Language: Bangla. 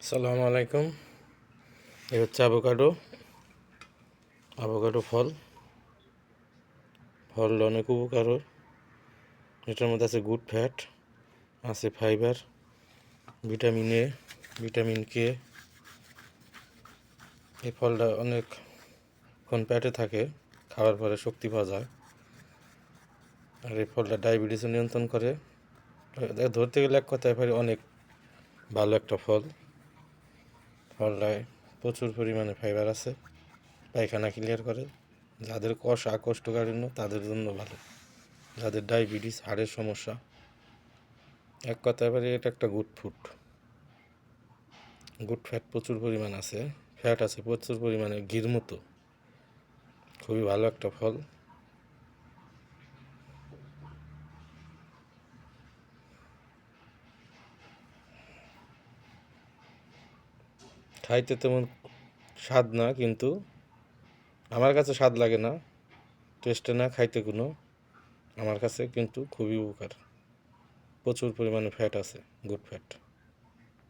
আসসালামু আলাইকুম। এই হচ্ছে অ্যাভোকাডো। ফল অনেক উপকার। এটার মধ্যে আছে গুড ফ্যাট, আছে fibre, vitamin A, vitamin K. এই ফলটা অনেকক্ষণ পেটে থাকে, খাওয়ার পরে শক্তি পাওয়া যায়। আর এই ফলটা ডায়াবেটিসও নিয়ন্ত্রণ করে। ধরতে গেলে এক কথায় অনেক ভালো একটা ফল। ফলটায় প্রচুর পরিমাণে ফাইবার আছে, পায়খানা ক্লিয়ার করে। যাদের কোষ্ঠকাঠিন্য তাদের জন্য ভালো, যাদের ডায়াবেটিস, হাড়ের সমস্যা। এক কথায় এটা একটা গুড ফ্যাট প্রচুর পরিমাণ আছে, ফ্যাট আছে প্রচুর পরিমাণে, ঘির মতো। খুবই ভালো একটা ফল। খাইতে তেমন স্বাদ না, কিন্তু আমার কাছে স্বাদ লাগে না, টেস্টে না, খাইতে কোনো। আমার কাছে কিন্তু খুবই উপকার। প্রচুর পরিমাণে ফ্যাট আছে, গুড ফ্যাট।